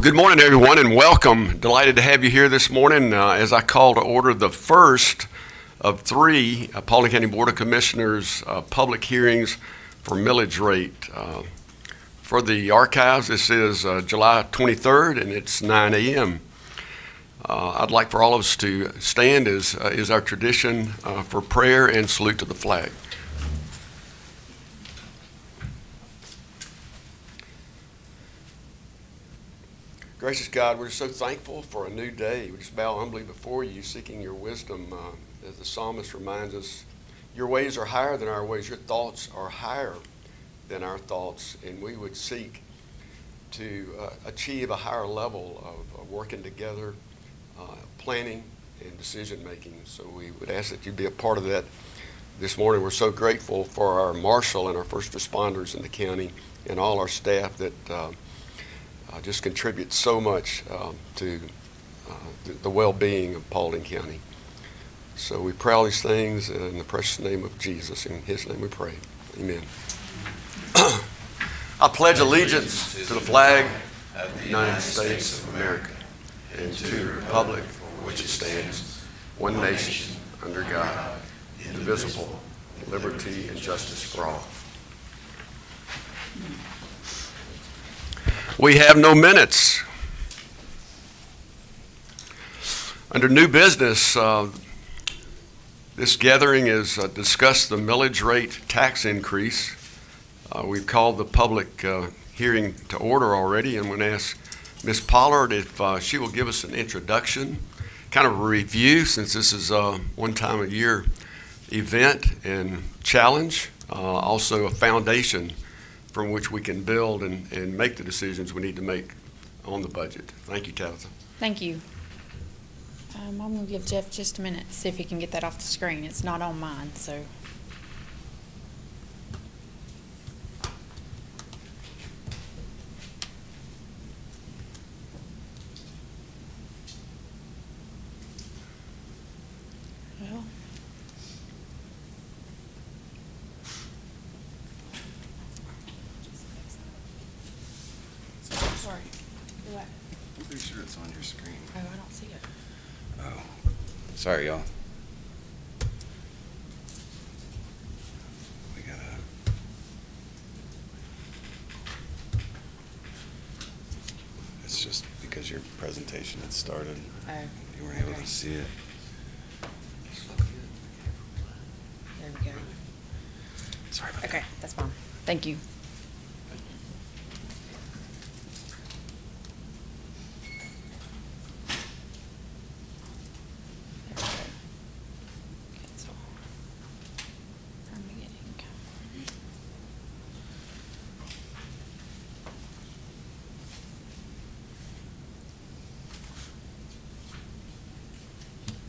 Good morning, everyone, and welcome. Delighted to have you here this morning as I call to order the first of three Paulding County Board of Commissioners public hearings for millage rate. For the archives, this is July 23rd, and it's 9 a.m. I'd like for all of us to stand as is our tradition for prayer and salute to the flag. Gracious God, we're so thankful for a new day. We just bow humbly before you, seeking your wisdom. As the psalmist reminds us, your ways are higher than our ways. Your thoughts are higher than our thoughts. And we would seek to achieve a higher level of working together, planning and decision making. So we would ask that you be a part of that this morning. We're so grateful for our marshal and our first responders in the county and all our staff that just contribute so much to the well-being of Paulding County. So we pray all these things in the precious name of Jesus. In his name we pray. Amen. I pledge allegiance to the flag of the United States of America and to the republic for which it stands, one nation, under God, indivisible, liberty and justice for all. We have no minutes. Under new business, this gathering is discuss the millage rate tax increase. We've called the public hearing to order already, and I'm going to ask Ms. Pollard if she will give us an introduction, kind of a review, since this is a one-time-a-year event and challenge, also a foundation from which we can build and make the decisions we need to make on the budget. Thank you, Tabitha. Thank you. I'm going to give Jeff just a minute to see if he can get that off the screen. It's not on mine, so. Well. Sorry. What? I'm pretty sure it's on your screen. Oh, I don't see it. Oh, sorry, y'all. We gotta. It's just because your presentation had started. Oh. You weren't able Okay. to see it. There we go. Sorry about Okay, that's fine. Thank you. There we go. Cancel. From beginning.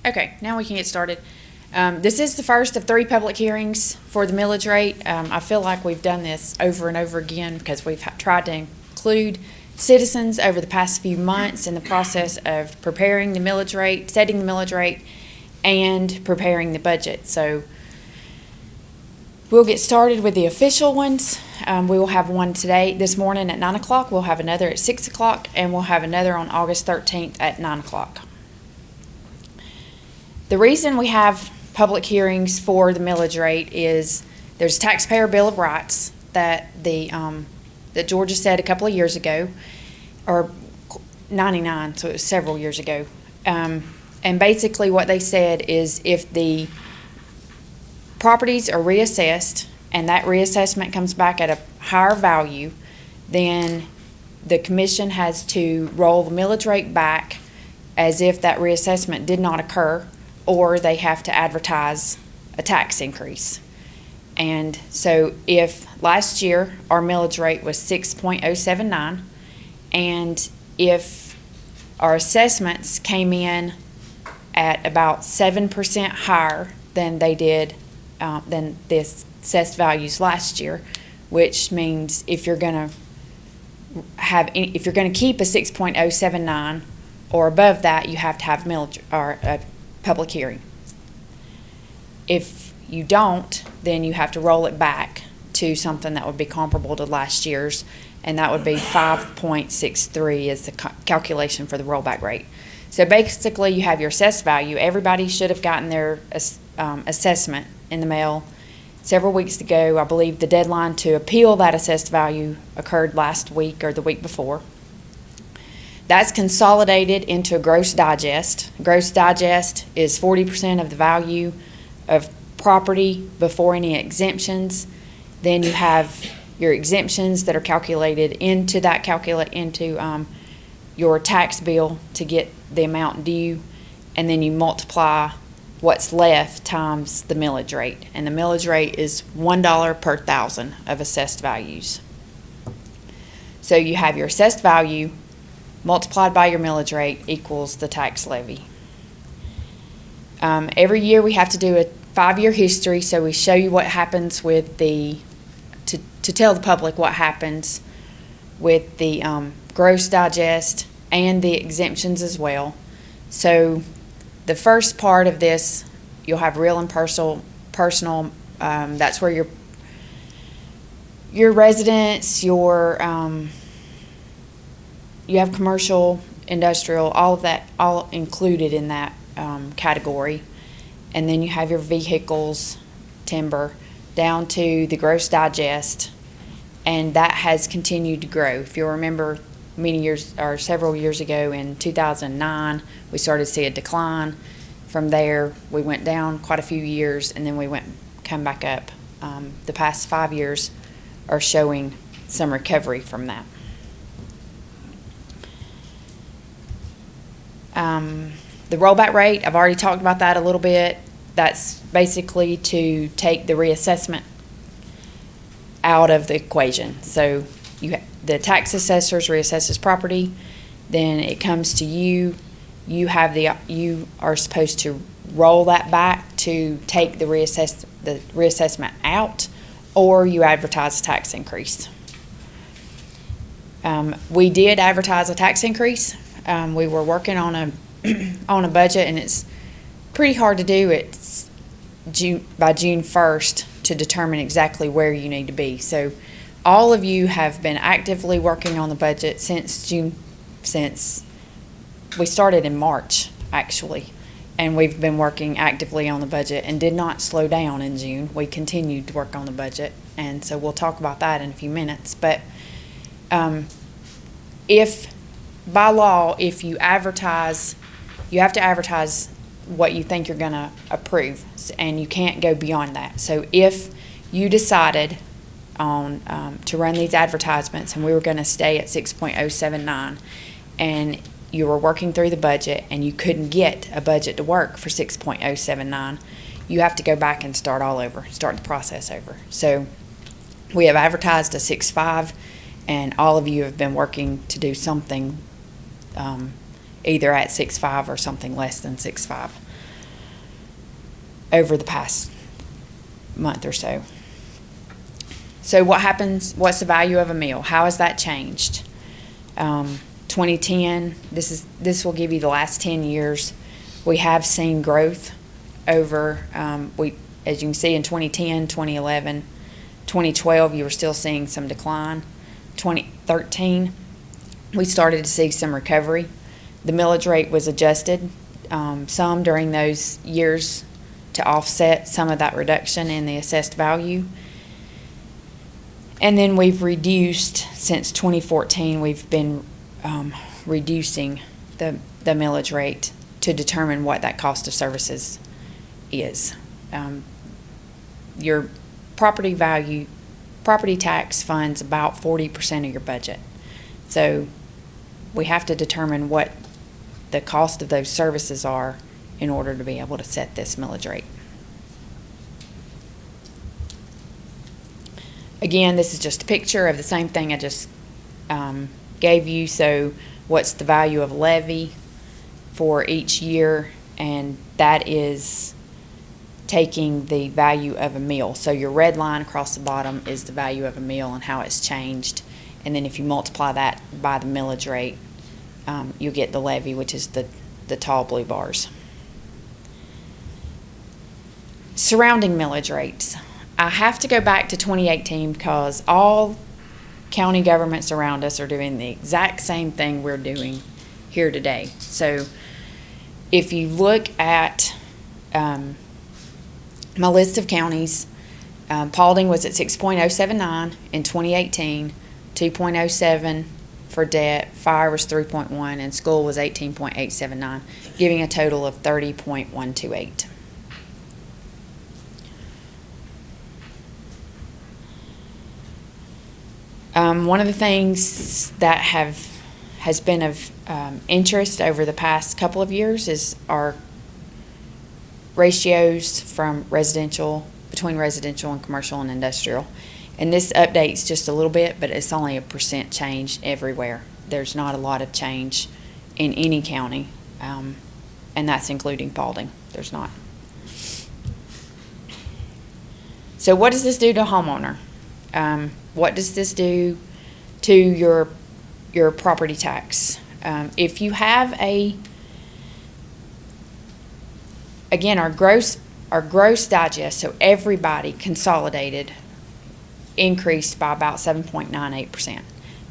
Okay, now we can get started. This is the first of three public hearings for the millage rate. I feel like we've done this over and over again because we've tried to include citizens over the past few months in the process of preparing the millage rate, setting the millage rate, and preparing the budget. So we'll get started with the official ones. We will have one today, this morning at 9 o'clock. We'll have another at 6 o'clock, and we'll have another on August 13th at 9 o'clock. The reason we have public hearings for the millage rate is there's Taxpayer Bill of Rights that that Georgia said a couple of years ago, or 99, so it was several years ago. And basically what they said is if the properties are reassessed and that reassessment comes back at a higher value, then the commission has to roll the millage rate back as if that reassessment did not occur, or they have to advertise a tax increase. And so if last year our millage rate was 6.079, and if our assessments came in at about 7% higher than they did, than the assessed values last year, which means if you're going to keep a 6.079 or above that, you have to have millage or a public hearing. If you don't, then you have to roll it back to something that would be comparable to last year's, and that would be 5.63 is the calculation for the rollback rate. So basically, you have your assessed value. Everybody should have gotten their assessment in the mail several weeks ago. I believe the deadline to appeal that assessed value occurred last week or the week before. That's consolidated into a gross digest. Gross digest is 40% of the value of property before any exemptions. Then you have your exemptions that are calculated into that your tax bill to get the amount due, and then you multiply what's left times the millage rate, and the millage rate is $1 per thousand of assessed values. So you have your assessed value multiplied by your millage rate equals the tax levy. Every year we have to do a 5-year history, so we show you what happens with to tell the public what happens with the gross digest and the exemptions as well. So the first part of this, you'll have real and personal. That's where your residence, you have commercial, industrial, all of that, all included in that category. And then you have your vehicles, timber, down to the gross digest, and that has continued to grow. If you'll remember, several years ago in 2009, we started to see a decline. From there, we went down quite a few years, and then we come back up. The past 5 years are showing some recovery from that. The rollback rate, I've already talked about that a little bit. That's basically to take the reassessment out of the equation. So the tax assessors reassesses property, then it comes to you. You are supposed to roll that back to take the reassessment out, or you advertise a tax increase. We did advertise a tax increase. We were working on a budget, and it's pretty hard to do. It's by June 1st to determine exactly where you need to be. So all of you have been actively working on the budget since we started in March, actually, and we've been working actively on the budget and did not slow down in June. We continued to work on the budget, and so we'll talk about that in a few minutes. But if by law, if you advertise, you have to advertise what you think you're going to approve, and you can't go beyond that. So if you decided on to run these advertisements and we were going to stay at 6.079, and you were working through the budget and you couldn't get a budget to work for 6.079, you have to go back and start all over, start the process over. So we have advertised a 6.5, and all of you have been working to do something either at 6.5 or something less than 6.5 over the past month or so. So what happens, what's the value of a meal? How has that changed? 2010, this will give you the last 10 years. We have seen growth over, as you can see in 2010, 2011, 2012, you were still seeing some decline. 2013, we started to see some recovery. The millage rate was adjusted some during those years to offset some of that reduction in the assessed value. And then we've reduced, since 2014, we've been reducing the millage rate to determine what that cost of services is. Your property tax funds about 40% of your budget. So we have to determine what the cost of those services are in order to be able to set this millage rate. Again, this is just a picture of the same thing I just gave you. So what's the value of levy for each year? And that is taking the value of a meal. So your red line across the bottom is the value of a meal and how it's changed. And then if you multiply that by the millage rate, you'll get the levy, which is the tall blue bars. Surrounding millage rates. I have to go back to 2018 because all county governments around us are doing the exact same thing we're doing here today. So if you look at my list of counties, Paulding was at 6.079 in 2018, 2.07 for debt, fire was 3.1, and school was 18.879, giving a total of 30.128. One of the things that has been of interest over the past couple of years is our ratios from between residential and commercial and industrial. And this updates just a little bit, but it's only a % change everywhere. There's not a lot of change in any county, and that's including Paulding. There's not. So what does this do to a homeowner? What does this do to your property tax? If you have again, our gross digest, so everybody consolidated, increased by about 7.98%.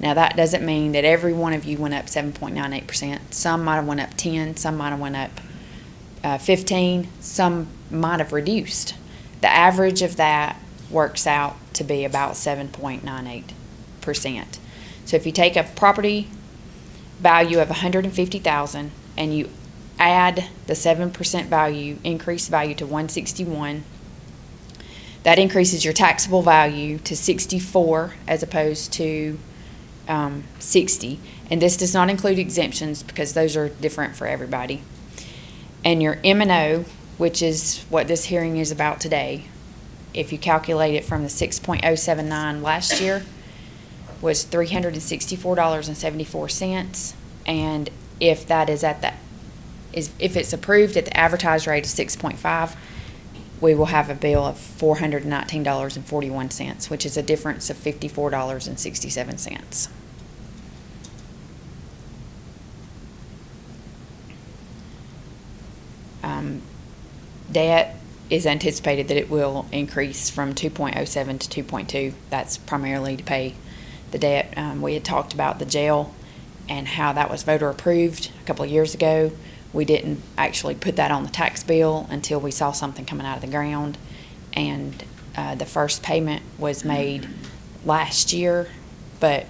Now that doesn't mean that every one of you went up 7.98%. Some might have went up 10, some might have went up 15, some might have reduced. The average of that works out to be about 7.98%. So if you take a property value of $150,000 and you add the 7% value, increased value to 161, that increases your taxable value to 64 as opposed to 60. And this does not include exemptions because those are different for everybody. And your M&O, which is what this hearing is about today, if you calculate it from the 6.079 last year, was $364.74. And if that is if it's approved at the advertised rate of 6.5, we will have a bill of $419.41, which is a difference of $54.67. Debt is anticipated that it will increase from 2.07 to 2.2. That's primarily to pay the debt. We had talked about the jail and how that was voter approved a couple of years ago. We didn't actually put that on the tax bill until we saw something coming out of the ground, and the first payment was made last year, but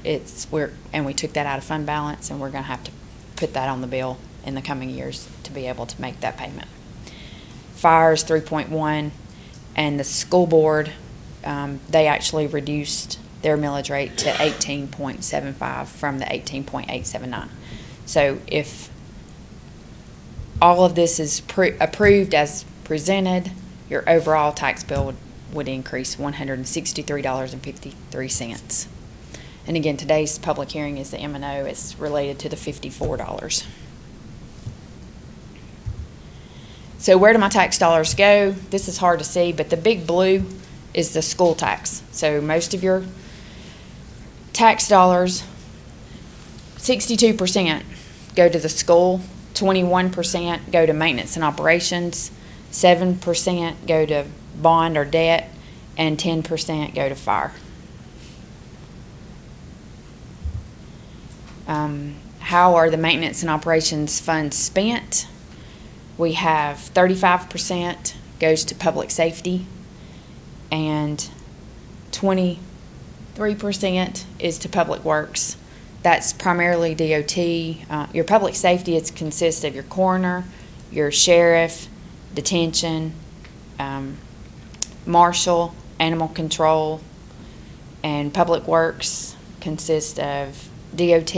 we took that out of fund balance, and we're going to have to put that on the bill in the coming years to be able to make that payment. Fire is 3.1, and the school board, they actually reduced their millage rate to 18.75 from the 18.879. So if all of this is approved as presented, your overall tax bill would increase $163.53. And again, today's public hearing is the M&O. It's related to the $54. So where do my tax dollars go? This is hard to see, but the big blue is the school tax. So most of your tax dollars, 62% go to the school, 21% go to maintenance and operations, 7% go to bond or debt, and 10% go to fire. How are the maintenance and operations funds spent? We have 35% goes to public safety, and 23% is to public works. That's primarily DOT. Your public safety consists of your coroner, your sheriff, detention, marshal, animal control, and public works consists of DOT,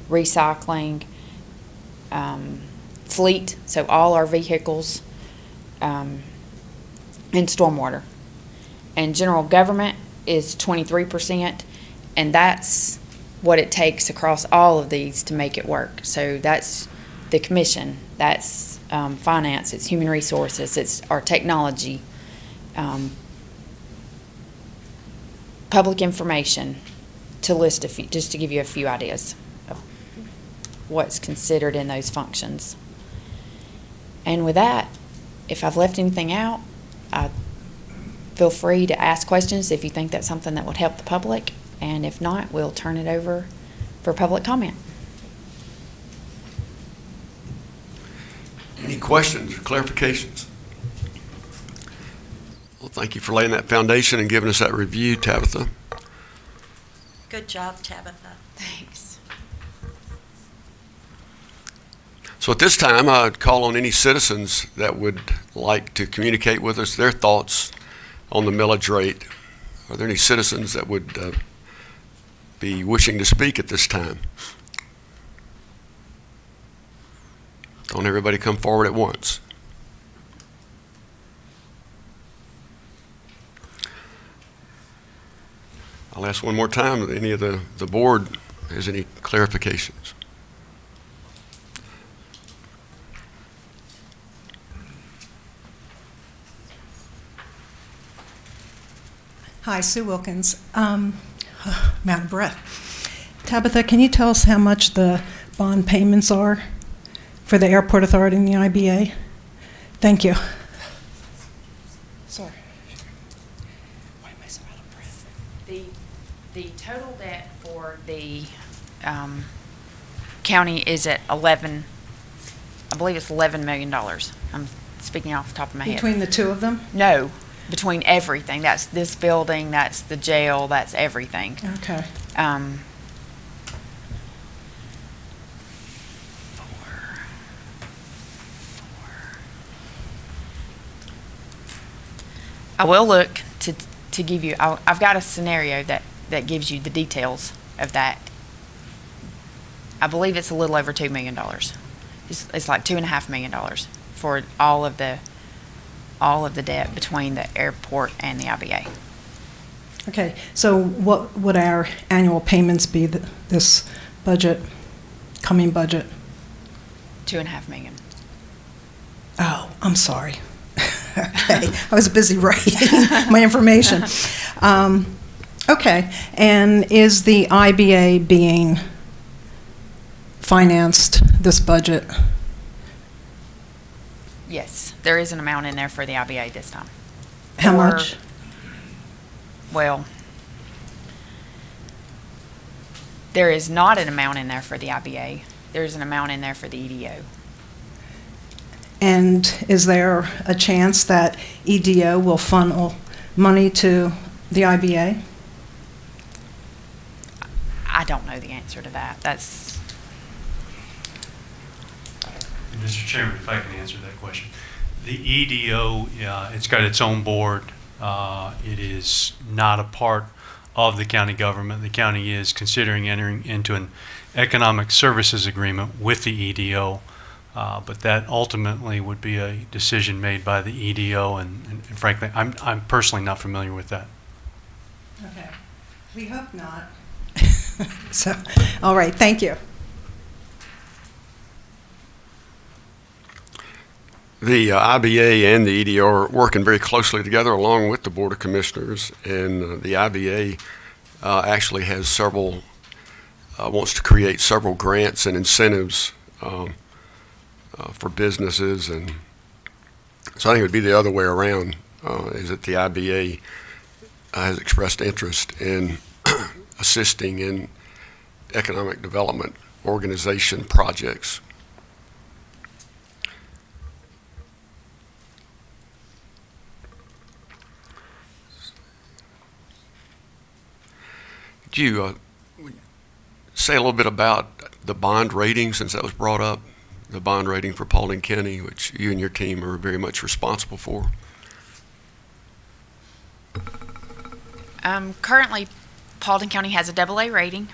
recycling, fleet, so all our vehicles, and stormwater. And general government is 23%, and that's what it takes across all of these to make it work. So that's the commission, that's finance, it's human resources, it's our technology, public information, to list a few, just to give you a few ideas of what's considered in those functions. And with that, if I've left anything out, feel free to ask questions if you think that's something that would help the public. And if not, we'll turn it over for public comment. Any questions or clarifications? Well, thank you for laying that foundation and giving us that review, Tabitha. Good job, Tabitha. Thanks. So at this time, I'd call on any citizens that would like to communicate with us their thoughts on the millage rate. Are there any citizens that would be wishing to speak at this time? Don't everybody come forward at once. I'll ask one more time, if any of the board has any clarifications. Hi, Sue Wilkins. I'm out of breath. Tabitha, can you tell us how much the bond payments are for the Airport Authority and the IBA? Thank you. Sorry. Why am I so out of breath? The total debt for the county is at I believe it's $11 million. I'm speaking off the top of my head. Between the two of them? No, between everything. That's this building, that's the jail, that's everything. Okay. I will look to give you, I've got a scenario that gives you the details of that. I believe it's a little over $2 million. It's like $2.5 million for all of the debt between the airport and the IBA. Okay, so what would our annual payments be this budget, coming budget? $2.5 million. Oh, I'm sorry. Okay, I was busy writing my information. Okay, and is the IBA being financed this budget? Yes, there is an amount in there for the IBA this time. How much? Well, there is not an amount in there for the IBA. There's an amount in there for the EDO. And is there a chance that EDO will funnel money to the IBA? I don't know the answer to that. That's Mr. Chairman, if I can answer that question. The EDO, it's got its own board. It is not a part of the county government. The county is considering entering into an economic services agreement with the EDO, but that ultimately would be a decision made by the EDO, and frankly, I'm personally not familiar with that. Okay, we hope not. So, all right, thank you. The IBA and the EDO are working very closely together along with the Board of Commissioners, and the IBA actually has several, wants to create several grants and incentives for businesses, and so I think it would be the other way around, is that the IBA has expressed interest in assisting in economic development organization projects. Could you say a little bit about the bond rating, since that was brought up, the bond rating for Paulding County, which you and your team are very much responsible for? currently, Paulding County has a AA rating.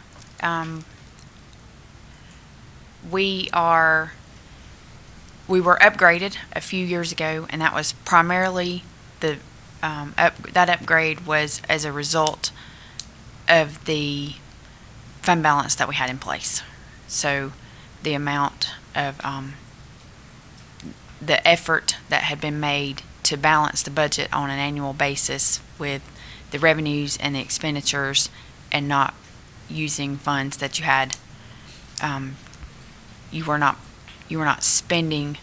We were upgraded a few years ago, and that was primarily that upgrade was as a result of the fund balance that we had in place. So the amount of the effort that had been made to balance the budget on an annual basis with the revenues and the expenditures, and not using funds that you had, you were not spending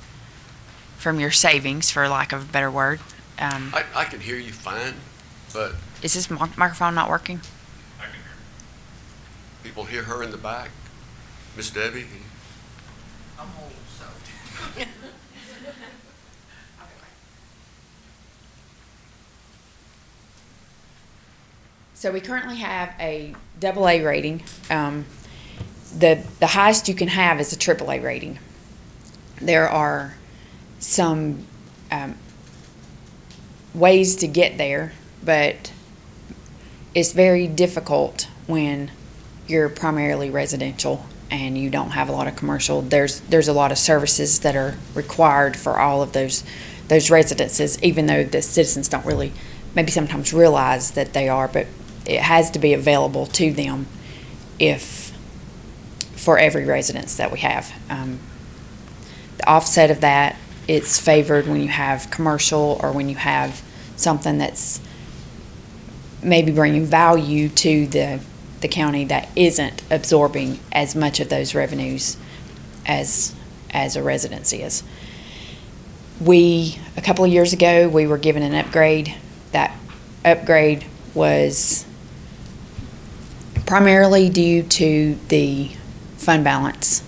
from your savings, for lack of a better word. I can hear you fine, but Is this microphone not working? I can People hear her in the back. Miss Debbie? I'm old, so. So we currently have a AA rating. The highest you can have is a AAA rating. There are some ways to get there, but it's very difficult when you're primarily residential and you don't have a lot of commercial. There's a lot of services that are required for all of those residences, even though the citizens don't really maybe sometimes realize that they are, but it has to be available to them for every residence that we have. The offset of that, it's favored when you have commercial or when you have something that's maybe bringing value to the county that isn't absorbing as much of those revenues as a residence is. A couple of years ago, we were given an upgrade. That upgrade was primarily due to the fund balance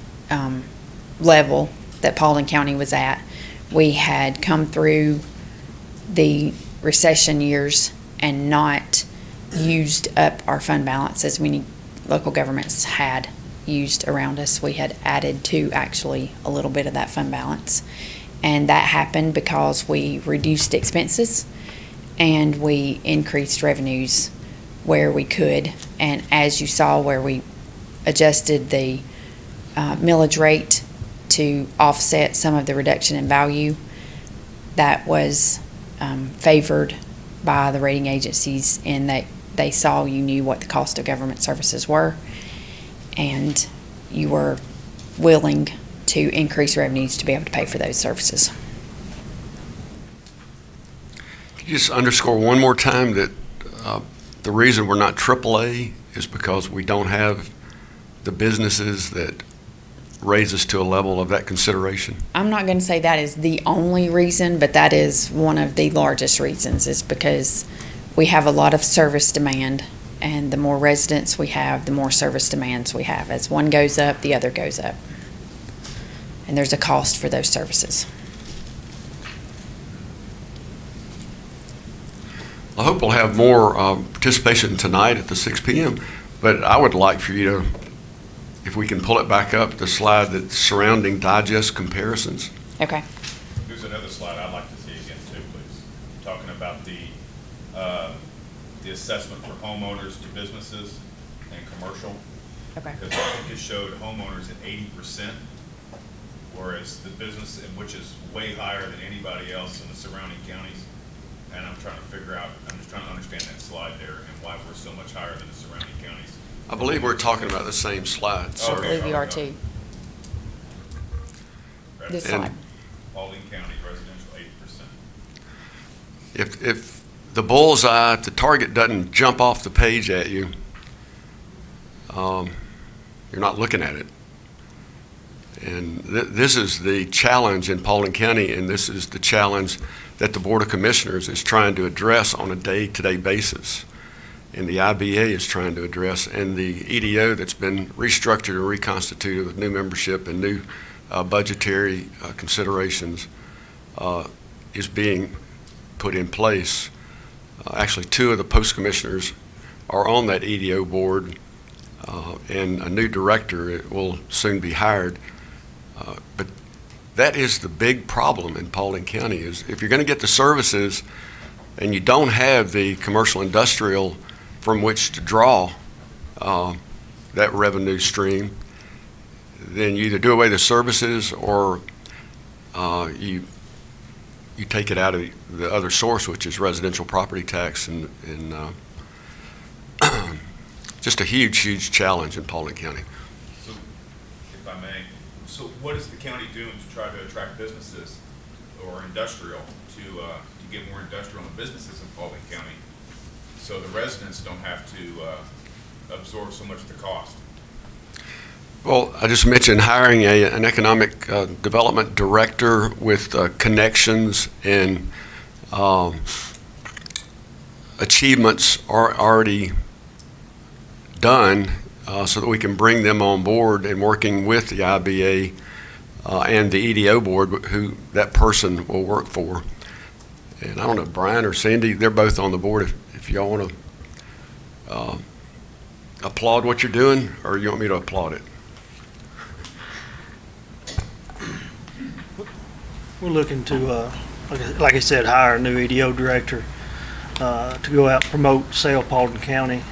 level that Paulding County was at. We had come through the recession years and not used up our fund balance as many local governments had used around us. We had added to actually a little bit of that fund balance. And that happened because we reduced expenses and we increased revenues where we could. And as you saw, where we adjusted the millage rate to offset some of the reduction in value, that was favored by the rating agencies in that they saw you knew what the cost of government services were and you were willing to increase revenues to be able to pay for those services. Can you just underscore one more time that the reason we're not AAA is because we don't have the businesses that raise us to a level of that consideration? I'm not going to say that is the only reason, but that is one of the largest reasons, is because we have a lot of service demand, and the more residents we have, the more service demands we have. As one goes up, the other goes up. And there's a cost for those services. I hope we'll have more participation tonight at the 6 p.m., but I would like for you to, if we can pull it back up, the slide that's surrounding digest comparisons. Okay. There's another slide I'd like to see again too, please. Talking about the assessment for homeowners to businesses and commercial. Okay. Because I think it showed homeowners at 80%, whereas the business, which is way higher than anybody else in the surrounding counties. And I'm just trying to understand that slide there and why we're so much higher than the surrounding counties. I believe we're talking about the same slide, sir. I believe you are too. This slide. Paulding County residential 80%. If the bullseye, if the target doesn't jump off the page at you, you're not looking at it. And this is the challenge in Paulding County, and this is the challenge that the Board of Commissioners is trying to address on a day-to-day basis, and the IBA is trying to address, and the EDO that's been restructured and reconstituted with new membership and new budgetary considerations is being put in place. Actually, 2 of the post commissioners are on that EDO board, and a new director will soon be hired. But that is the big problem in Paulding County, is if you're going to get the services and you don't have the commercial industrial from which to draw that revenue stream, then you either do away the services or you take it out of the other source, which is residential property tax, and just a huge, huge challenge in Paulding County. So, if I may, so what is the county doing to try to attract businesses or industrial to get more industrial and businesses in Paulding County, so the residents don't have to absorb so much of the cost? Well, I just mentioned hiring an economic development director with connections and achievements are already done so that we can bring them on board and working with the IBA and the EDO board, who that person will work for. And I don't know, Brian or Cindy, they're both on the board. If y'all want to applaud what you're doing, or you want me to applaud it? We're looking to, like I said, hire a new EDO director to go out and promote sale Paulding County,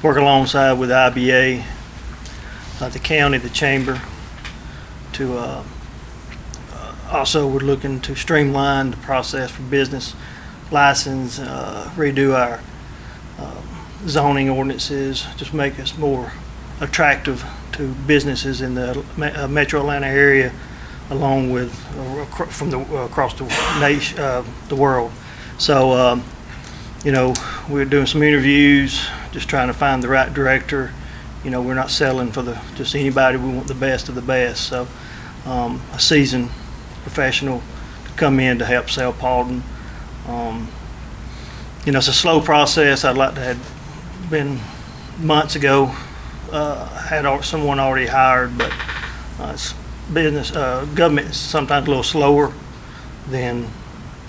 work alongside with IBA, the county, the chamber. To also, we're looking to streamline the process for business license, redo our zoning ordinances, just make us more attractive to businesses in the Metro Atlanta area, along with from across the nation, the world. So, we're doing some interviews, just trying to find the right director. We're not selling for just anybody. We want the best of the best. So, a seasoned professional to come in to help sell Paulding. It's a slow process. I'd like to have been months ago, had someone already hired, but it's business, government is sometimes a little slower than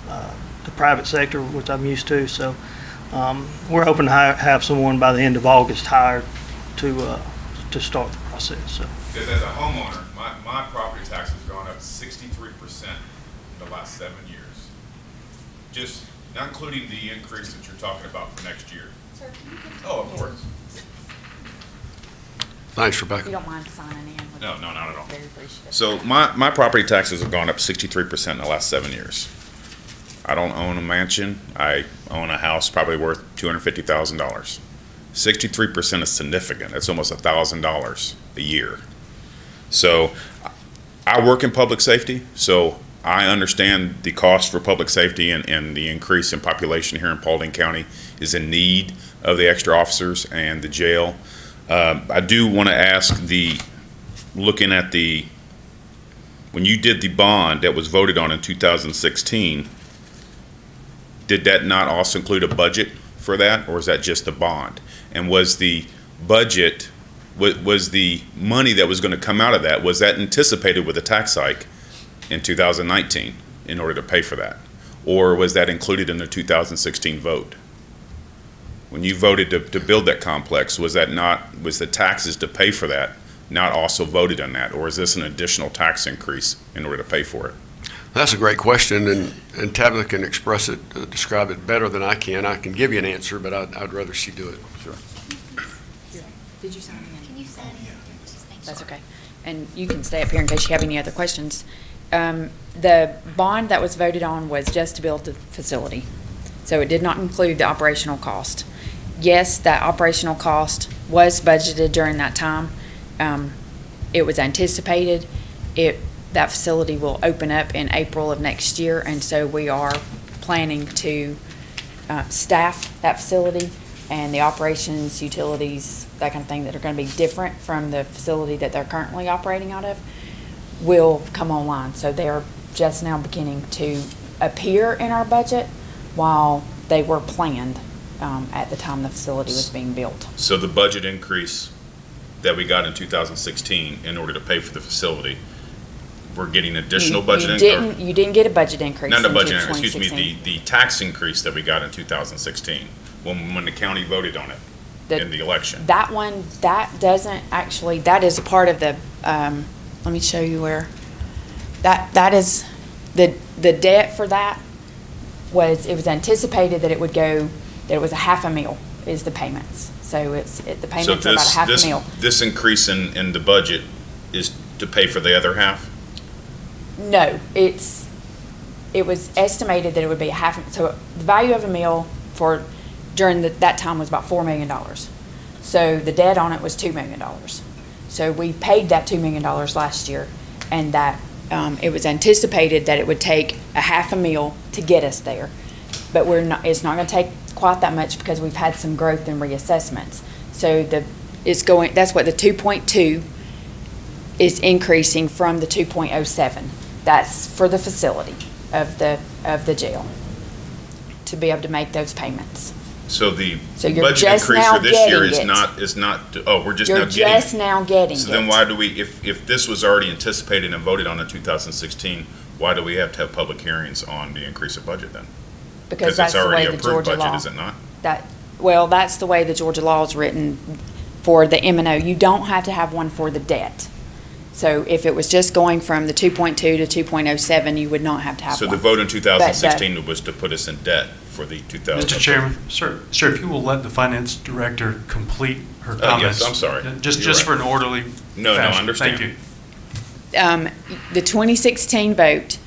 the private sector, which I'm used to. So we're hoping to have someone by the end of August hired to start the process. So. Because as a homeowner, my property tax has gone up 63% in the last 7 years. Just not including the increase that you're talking about for next year. Sir, can you put Oh, of course. Thanks, If Rebecca. you don't mind signing in. No, not at all. Very appreciative. So my property taxes have gone up 63% in the last 7 years. I don't own a mansion. I own a house probably worth $250,000. 63% is significant. That's almost $1,000 a year. So I work in public safety, so I understand the cost for public safety and the increase in population here in Paulding County is in need of the extra officers and the jail. I do want to ask looking at when you did the bond that was voted on in 2016, did that not also include a budget for that, or is that just the bond? And was the budget, was the money that was going to come out of that, was that anticipated with a tax hike in 2019 in order to pay for that? Or was that included in the 2016 vote? When you voted to build that complex, was the taxes to pay for that not also voted on that? Or is this an additional tax increase in order to pay for it? That's a great question, and Tabitha can describe it better than I can. I can give you an answer, but I'd rather she do it. Sure. Did you sign in? Can you sign in? That's okay. And you can stay up here in case you have any other questions. The bond that was voted on was just to build the facility. So it did not include the operational cost. Yes, that operational cost was budgeted during that time. It was anticipated. That facility will open up in April of next year, and so we are planning to staff that facility, and the operations, utilities, that kind of thing that are going to be different from the facility that they're currently operating out of will come online. So they are just now beginning to appear in our budget while they were planned at the time the facility was being built. So the budget increase that we got in 2016 in order to pay for the facility, we're getting additional budget increase? You didn't get a budget increase. Not a in budget increase, excuse me, 2016. the tax increase that we got in 2016, when the county voted on it in the election. That one, that doesn't actually, that is a part of the, let me show you where, that is, the debt for that it was anticipated that it would go, that it was $500,000 is the payments. So the payments are about $500,000. This increase in the budget is to pay for the other half? No, it was estimated that it would be so the value of a mill during that time was about $4 million. So the debt on it was $2 million. So we paid that $2 million last year, and that it was anticipated that it would take $500,000 to get us there. But it's not going to take quite that much because we've had some growth in reassessments. So that's what the 2.2 is increasing from the 2.07. That's for the facility of the jail to be able to make those payments. So the So you're budget just increase now for this year getting it. is not, oh, we're just now You're getting it. just now getting it. So then why do we, if this was already anticipated and voted on in 2016, why do we have to have public hearings on the increase of budget then? Because that's it's the already way the approved Georgia budget, law. is it not? Well, that's the way the Georgia law is written for the M&O. You don't have to have one for the debt. So if it was just going from the 2.2 to 2.07, you would not have to have So one. the vote in 2016 was to put us in debt for the 2000. Mr. Chairman, sir, if you will let the finance director complete her Yes, comments. I'm sorry. Just You're for right. an orderly No, I fashion. understand. Thank you. The 2016 vote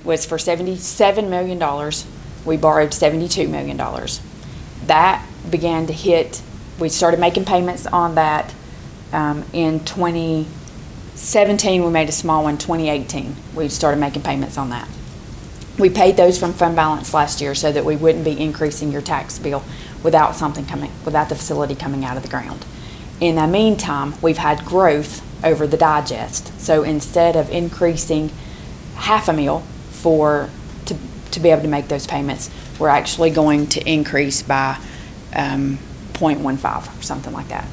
was for $77 million. We borrowed $72 million. That began to hit, we started making payments on that in 2017. We made a small one. 2018, we started making payments on that. We paid those from fund balance last year so that we wouldn't be increasing your tax bill without the facility coming out of the ground. In the meantime, we've had growth over the digest. So instead of increasing $500,000 to be able to make those payments, we're actually going to increase by 0.15 or something like that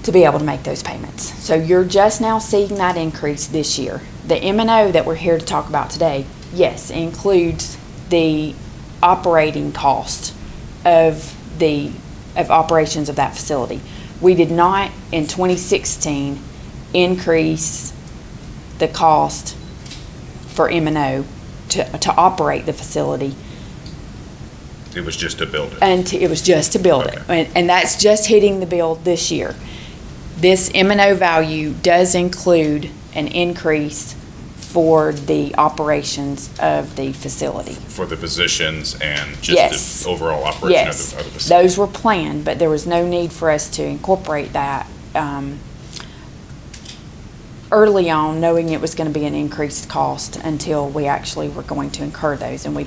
to be able to make those payments. So you're just now seeing that increase this year. The M&O that we're here to talk about today, yes, includes the operating cost of operations of that facility. We did not in 2016 increase the cost for M&O to operate the facility. It was just to build it. And it was just to build it. And that's just hitting the bill this year. This M&O value does include an increase for the operations of the facility. For the positions and just Yes. the overall operation Yes, of the facility. those were planned, but there was no need for us to incorporate that early on, knowing it was going to be an increased cost until we actually were going to incur those, and we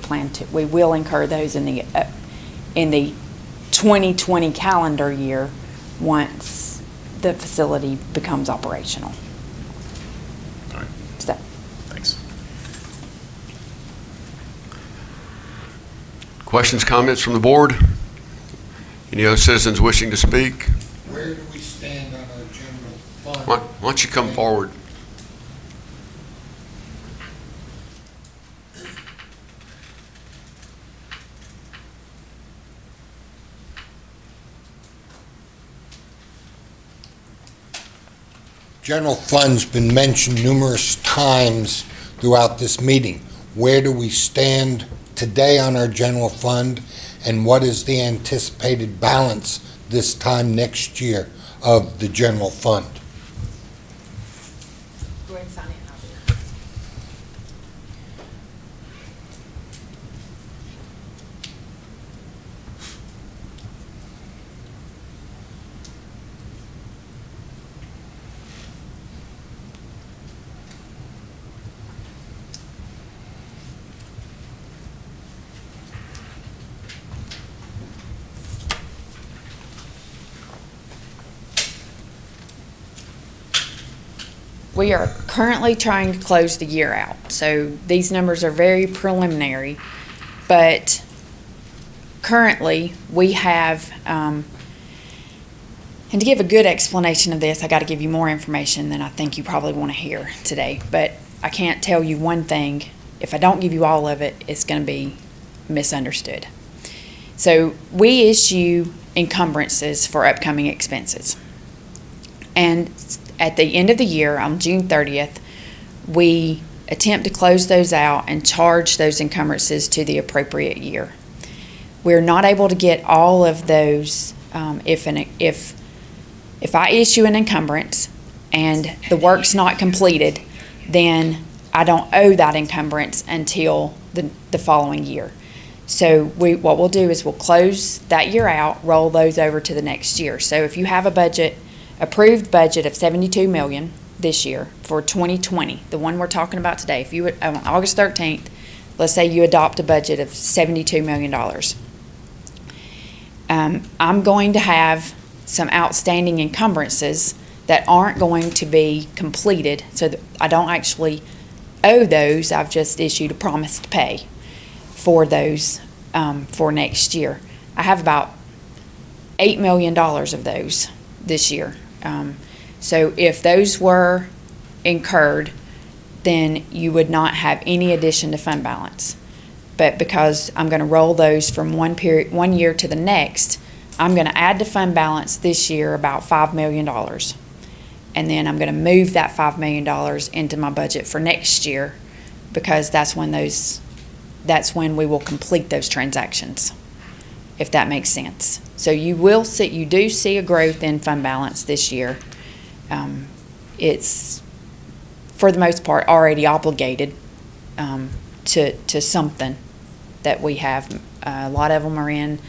will incur those in the 2020 calendar year once the facility becomes operational. All right, So, thanks. Questions, comments from the board? Any other citizens wishing to speak? Where do we stand on our general fund? Why don't you come forward? General fund's been mentioned numerous times throughout this meeting. Where do we stand today on our general fund, and what is the anticipated balance this time next year of the general fund? go ahead and sign it. We are currently trying to close the year out, so these numbers are very preliminary, but currently we have, and to give a good explanation of this, I got to give you more information than I think you probably want to hear today, but I can't tell you one thing. If I don't give you all of it, it's going to be misunderstood. So we issue encumbrances for upcoming expenses. And at the end of the year, on June 30th, we attempt to close those out and charge those encumbrances to the appropriate year. We're not able to get all of those if I issue an encumbrance and the work's not completed, then I don't owe that encumbrance until the following year. So what we'll do is we'll close that year out, roll those over to the next year. So if you have a approved budget of $72 million this year for 2020, the one we're talking about today, if you would, on August 13th, let's say you adopt a budget of $72 million. I'm going to have some outstanding encumbrances that aren't going to be completed, so that I don't actually owe those. I've just issued a promise to pay for those for next year. I have about $8 million of those this year. So if those were incurred, then you would not have any addition to fund balance. But because I'm going to roll those from one year to the next, I'm going to add to fund balance this year about $5 million. And then I'm going to move that $5 million into my budget for next year, because that's when we will complete those transactions, if that makes sense. So you do see a growth in fund balance this year. It's, for the most part, already obligated to something that we have. A lot of them are in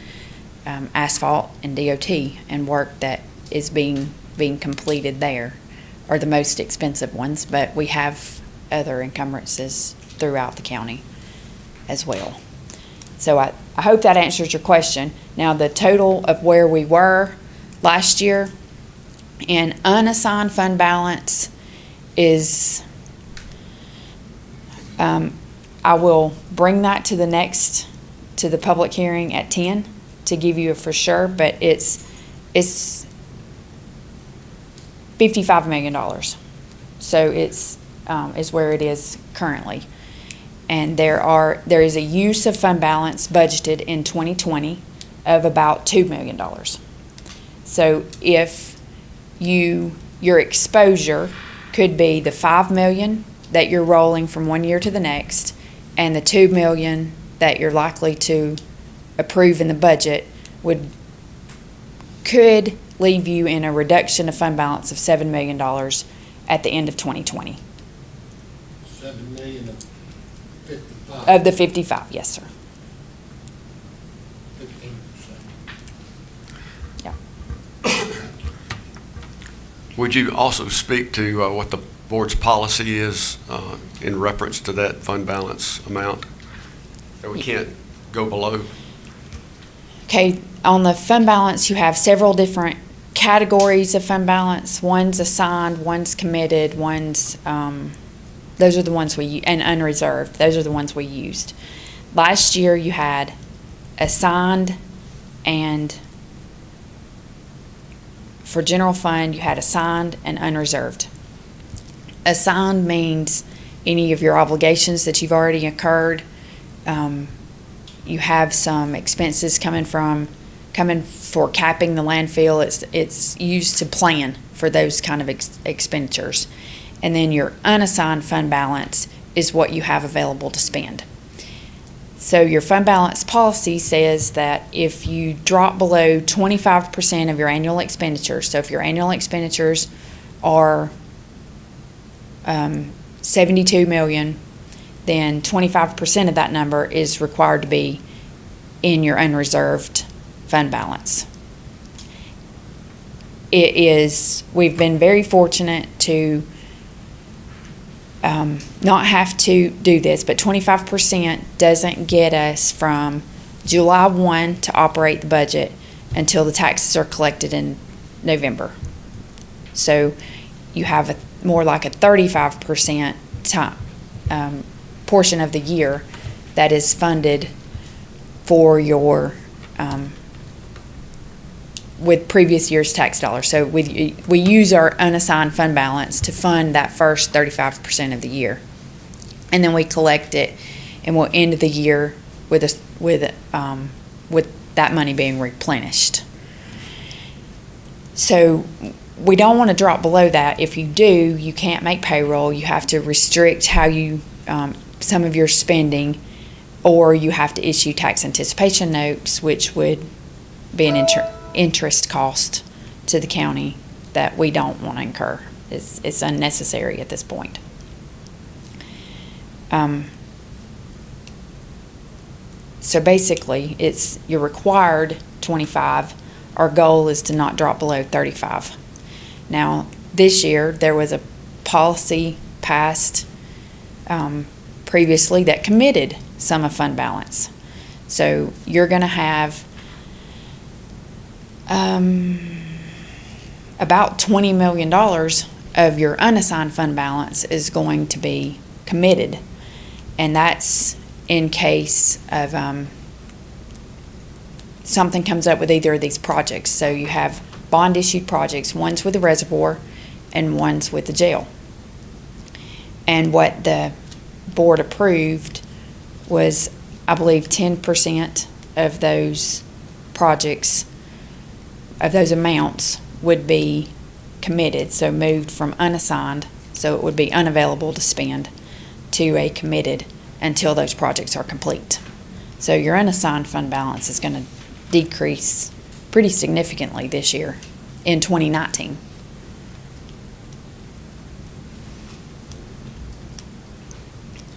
asphalt and DOT, and work that is being completed there are the most expensive ones, but we have other encumbrances throughout the county as well. So I hope that answers your question. Now, the total of where we were last year in unassigned fund balance is, I will bring that to the public hearing at 10 to give you a for sure, but it's $55 million. So it's is where it is currently. And there is a use of fund balance budgeted in 2020 of about $2 million. So if your exposure could be the $5 million that you're rolling from one year to the next, and the $2 million that you're likely to approve in the budget, could leave you in a reduction of fund balance of $7 million at the end of 2020. 7 million of 55. Of the 55, yes, sir. 15%. Yeah. Would you also speak to what the board's policy is in reference to that fund balance amount that we can't go below? Okay, on the fund balance, you have several different categories of fund balance. One's assigned, one's committed, those are the ones and unreserved. Those are the ones we used. Last year, you had assigned, and for general fund, you had assigned and unreserved. Assigned means any of your obligations that you've already incurred. You have some expenses coming for capping the landfill. It's used to plan for those kind of expenditures. And then your unassigned fund balance is what you have available to spend. So your fund balance policy says that if you drop below 25% of your annual expenditures, so if your annual expenditures are $72 million, then 25% of that number is required to be in your unreserved fund balance. We've been very fortunate to not have to do this, but 25% doesn't get us from July 1 to operate the budget until the taxes are collected in November. So you have more like a 35% portion of the year that is funded for your with previous year's tax dollars. So we use our unassigned fund balance to fund that first 35% of the year, and then we collect it, and we'll end the year with that money being replenished. So we don't want to drop below that. If you do, you can't make payroll. You have to restrict how you some of your spending, or you have to issue tax anticipation notes, which would be an interest cost to the county that we don't want to incur. It's unnecessary at this point. So basically, you're required 25. Our goal is to not drop below 35. Now, this year, there was a policy passed previously that committed some of fund balance. So you're going to have about $20 million of your unassigned fund balance is going to be committed. And that's in case of something comes up with either of these projects. So you have bond-issued projects, one's with the reservoir and one's with the jail. And what the board approved was, I believe, 10% of those projects, of those amounts, would be committed, so moved from unassigned, so it would be unavailable to spend, to a committed until those projects are complete. So your unassigned fund balance is going to decrease pretty significantly this year in 2019.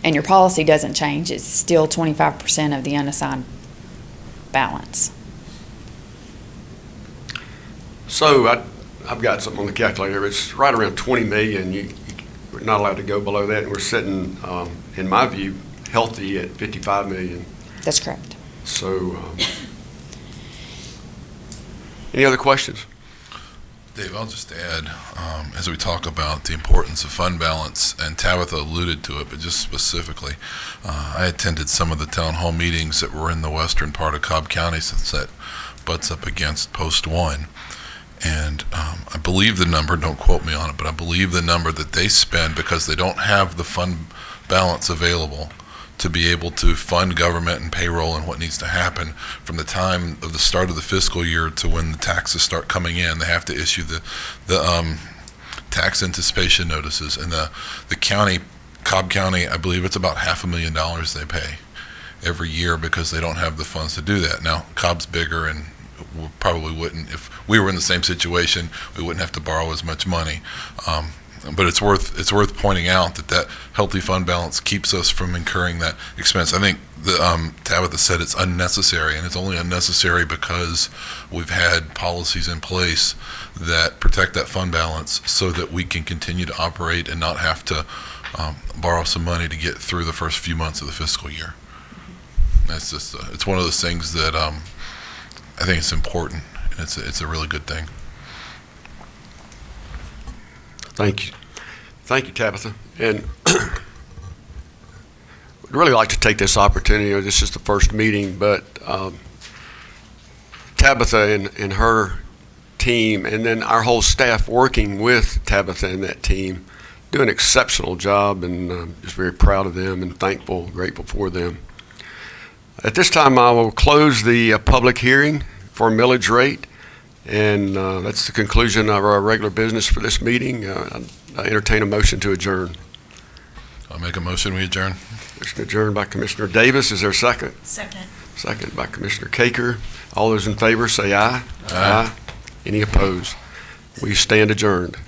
And your policy doesn't change. It's still 25% of the unassigned balance. So I've got something on the calculator. It's right around 20 million. We're not allowed to go below that, and we're sitting, in my view, healthy at 55 million. That's correct. So, any other questions? Dave, I'll just add, as we talk about the importance of fund balance, and Tabitha alluded to it, but just specifically, I attended some of the town hall meetings that were in the western part of Cobb County, since that butts up against Post 1. And I believe the number, don't quote me on it, but I believe the number that they spend, because they don't have the fund balance available to be able to fund government and payroll and what needs to happen from the time of the start of the fiscal year to when the taxes start coming in. They have to issue the tax anticipation notices, and the county, Cobb County, I believe it's about $500,000 they pay every year because they don't have the funds to do that. Now, Cobb's bigger, and we probably wouldn't, if we were in the same situation, we wouldn't have to borrow as much money. But it's worth pointing out that healthy fund balance keeps us from incurring that expense. I think Tabitha said it's unnecessary, and it's only unnecessary because we've had policies in place that protect that fund balance so that we can continue to operate and not have to borrow some money to get through the first few months of the fiscal year. That's just it's one of those things that I think it's important, and it's a really good thing. Thank you. Thank you, Tabitha. And I'd really like to take this opportunity, this is the first meeting, but Tabitha and her team, and then our whole staff working with Tabitha and that team, do an exceptional job, and I'm just very proud of them and thankful, grateful for them. At this time, I will close the public hearing for millage rate. And that's the conclusion of our regular business for this meeting. I entertain a motion to adjourn. I'll make a motion, we adjourn. Motion adjourned by Commissioner Davis. Is there a second? Second. Second by Commissioner Caker. All those in favor say aye. Aye. Any opposed? We stand adjourned.